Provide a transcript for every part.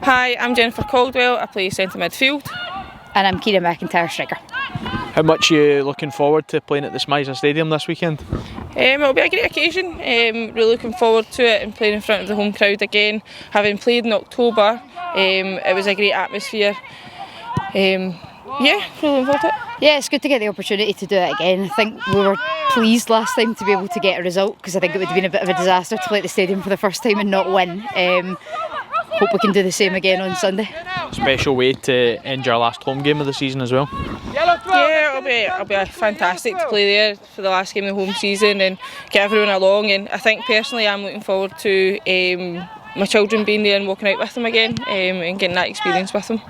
Hi, I'm Jennifer Caldwell, I play centre midfield. And I'm Ceara Macinytre, striker. How much are you looking forward to playing at the SMiSA Stadium this weekend? It'll be a great occasion, really looking forward to it and playing in front of the home crowd again. Having played in October, it was a great atmosphere. Really looking forward to it. Yeah, it's good to get the opportunity to do it again. I think we were pleased last time to be able to get a result, because I think it would have been a bit of a disaster to play at the stadium for the first time and not win. Hope we can do the same again on Sunday. Special way to end your last home game of the season as well. Yeah, it'll be fantastic to play there for the last game of the home season and get everyone along. And I think personally I'm looking forward to my children being there and walking out with them again and getting that experience with them.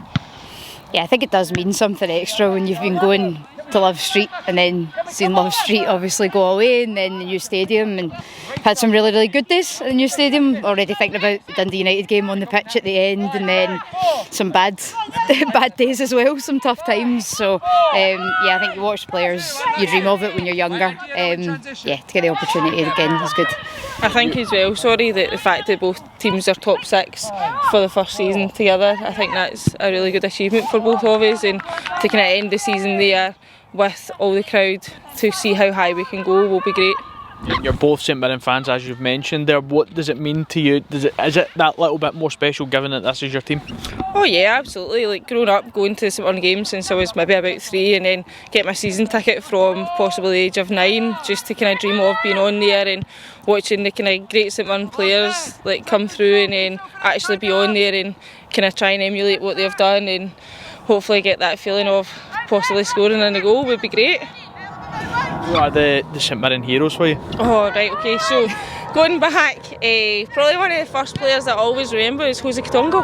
Yeah, I think it does mean something extra when you've been going to Love Street and then seeing Love Street obviously go away, and then the new stadium, and had some really good days at the new stadium. Already thinking about the Dundee United game on the pitch at the end, and then some bad days as well, some tough times. So yeah, I think you watch players, you dream of it when you're younger. Yeah, to get the opportunity again is good. I think as well, that the fact that both teams are top six for the first season together, I think that's a really good achievement for both of us, and to kind of end the season there with all the crowd to see how high we can go will be great. You're both St Mirren fans, as you've mentioned there. What does it mean to you? Is it that little bit more special given that this is your team? Oh yeah, absolutely. Like growing up, going to St Mirren games since I was maybe about 3, and then get my season ticket from possibly the age of 9, just to kind of dream of being on there and watching the kind of great St Mirren players like come through, and then actually be on there and kind of try and emulate what they've done, and hopefully get that feeling of possibly scoring in a goal would be great. What are the St Mirren heroes for you? Oh right, okay, so going back, probably one of the first players that I always remember is Jose Katongo.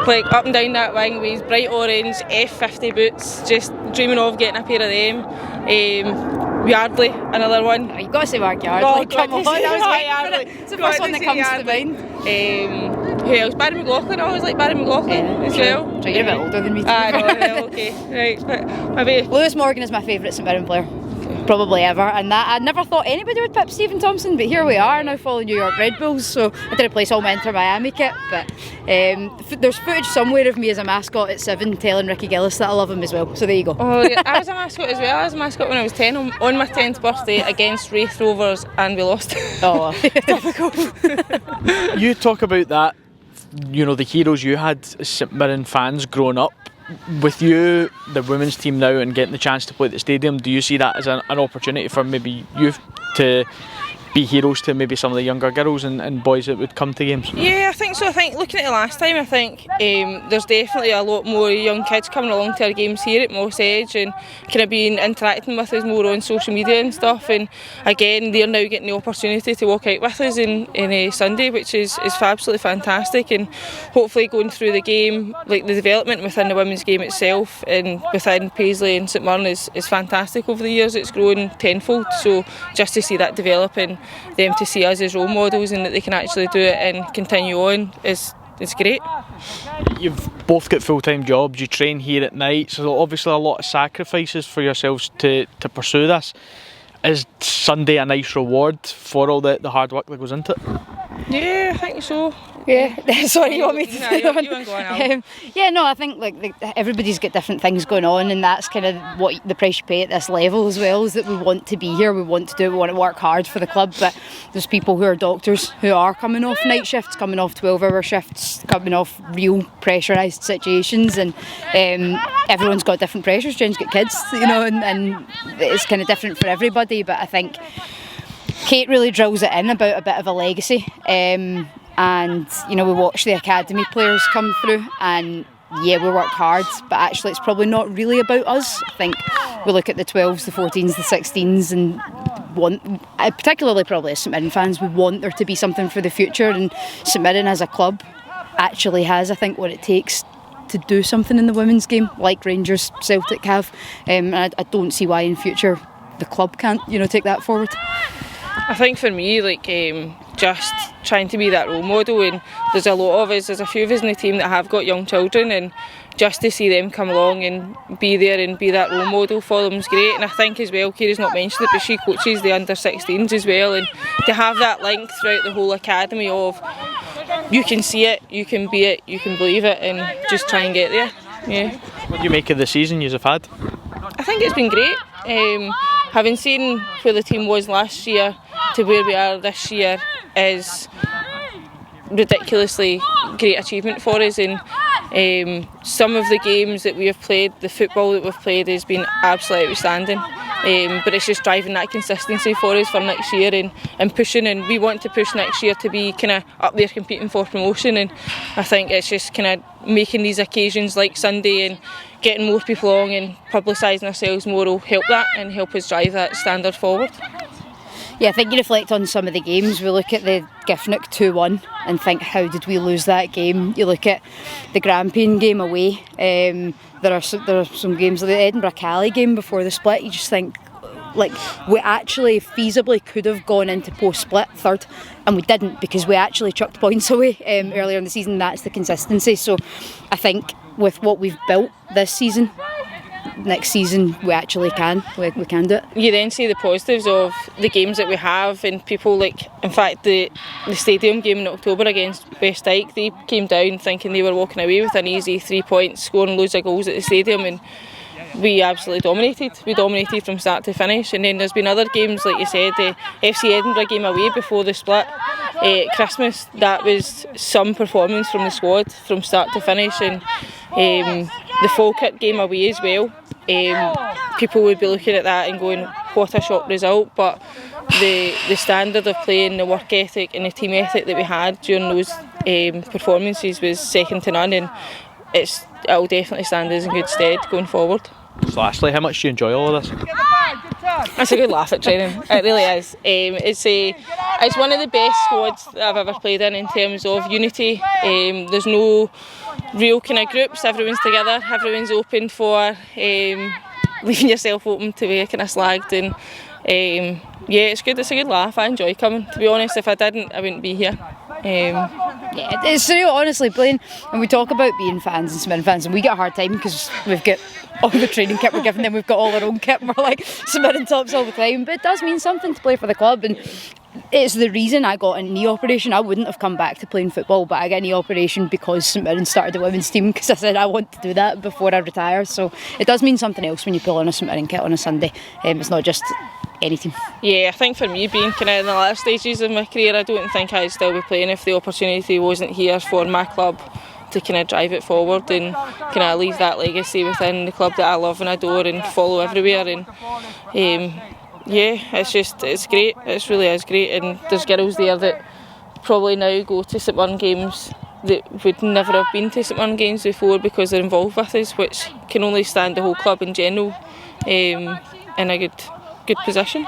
Like up and down that wing with his bright orange F50 boots, just dreaming of getting a pair of them. Yardley, another one. Oh, you've got to say Mark Yardley, come on, it's the first one that comes to mind. Who else? Barry McLaughlin, I always like Barry McLaughlin as well. So you're a bit older than me. Okay, right, but maybe Lewis Morgan is my favourite St Mirren player, probably ever, and that I never thought anybody would pip Stephen Thompson, but here we are now following New York Red Bulls. So I didn't place all my Inter Miami kit, but there's footage somewhere of me as a mascot at 7 telling Ricky Gillis that I love him as well, so there you go. Oh yeah, I was a mascot as well. I was a mascot when I was 10 on my 10th birthday against Wraith Rovers, and we lost. Oh, You talk about that, you know, the heroes you had as St Mirren fans growing up. With you, the women's team now, and getting the chance to play at the stadium, do you see that as an opportunity for maybe you to be heroes to maybe some of the younger girls and boys that would come to games? Yeah, I think so. I think looking at it last time, I think there's definitely a lot more young kids coming along to our games here at Moss Edge and kind of being interacting with us more on social media and stuff. And again, they're now getting the opportunity to walk out with us in a Sunday, which is absolutely fantastic. And hopefully going through the game, like the development within the women's game itself and within Paisley and St Mirren is fantastic over the years. It's grown tenfold. So just to see that develop and them to see us as role models and that they can actually do it and continue on is great. You've both got full-time jobs, you train here at night, so obviously a lot of sacrifices for yourselves to pursue this. Is Sunday a nice reward for all the hard work that goes into it? Yeah, I think so. Yeah, sorry, you want me to say that? You want to go on, yeah, no, I think like everybody's got different things going on, and that's kind of what the price you pay at this level as well, is that we want to be here, we want to do it, we want to work hard for the club, but there's people who are doctors who are coming off night shifts, coming off 12-hour shifts, coming off real pressurised situations, and everyone's got different pressures. Jen's got kids, you know, and it's kind of different for everybody, but I think Kate really drills it in about a bit of a legacy. And you know, we watch the academy players come through, and yeah, we work hard, but actually it's probably not really about us. I think we look at the 12s, the 14s, the 16s, and particularly probably as St Mirren fans, we want there to be something for the future, and St Mirren as a club actually has, I think, what it takes to do something in the women's game, like Rangers, Celtic have, and I don't see why in future the club can't, you know, take that forward. I think for me, like just trying to be that role model, and there's a lot of us, there's a few of us in the team that have got young children, and just to see them come along and be there and be that role model for them is great. And I think as well, Kira's not mentioned it, but she coaches the under 16s as well, and to have that link throughout the whole academy of you can see it, you can be it, you can believe it, and just try and get there. Yeah. What do you make of the season you've had? I think it's been great. Having seen where the team was last year to where we are this year is ridiculously great achievement for us, and some of the games that we have played, the football that we've played has been absolutely outstanding, but it's just driving that consistency for us for next year and pushing, and we want to push next year to be kind of up there competing for promotion, and I think it's just kind of making these occasions like Sunday and getting more people along and publicising ourselves more will help that and help us drive that standard forward. Yeah, I think you reflect on some of the games. We look at the Giffnock 2-1 and think, how did we lose that game? You look at the Grampian game away. There are some games like the Edinburgh Cali game before the split. You just think, like, we actually feasibly could have gone into post-split third, and we didn't because we actually chucked points away earlier in the season. That's the consistency. So I think with what we've built this season, next season we actually can do it. You then see the positives of the games that we have, and people like, in fact, the stadium game in October against West Dyke, they came down thinking they were walking away with an easy 3 points, scoring loads of goals at the stadium, and we absolutely dominated. We dominated from start to finish. And then there's been other games, like you said, the FC Edinburgh game away before the split, Christmas, that was some performance from the squad from start to finish, and the Falkirk game away as well. People would be looking at that and going, what a shock result, but the standard of play and the work ethic and the team ethic that we had during those performances was second to none, and it'll definitely stand us in good stead going forward. So lastly, how much do you enjoy all of this? It's a good laugh at training, it really is. It's one of the best squads that I've ever played in terms of unity. There's no real kind of groups, everyone's together, everyone's open for leaving yourself open to be kind of slagged, and yeah, it's good, it's a good laugh. I enjoy coming, to be honest. If I didn't, I wouldn't be here. Yeah, it's surreal, honestly, playing, and we talk about being fans and St Mirren fans, and we get a hard time because we've got all the training kit we're given, then we've got all our own kit, and we're like St Mirren tops all the time, but it does mean something to play for the club, and it's the reason I got a knee operation. I wouldn't have come back to playing football, but I got a knee operation because St Mirren started the women's team, because I said I want to do that before I retire, so it does mean something else when you pull on a St Mirren kit on a Sunday. It's not just any team. Yeah, I think for me, being kind of in the last stages of my career, I don't think I'd still be playing if the opportunity wasn't here for my club to kind of drive it forward and kind of leave that legacy within the club that I love and adore and follow everywhere. And yeah, it's great. It really is great. And there's girls there that probably now go to St Mirren games that would never have been to St Mirren games before because they're involved with us, which can only stand the whole club in general in a good position.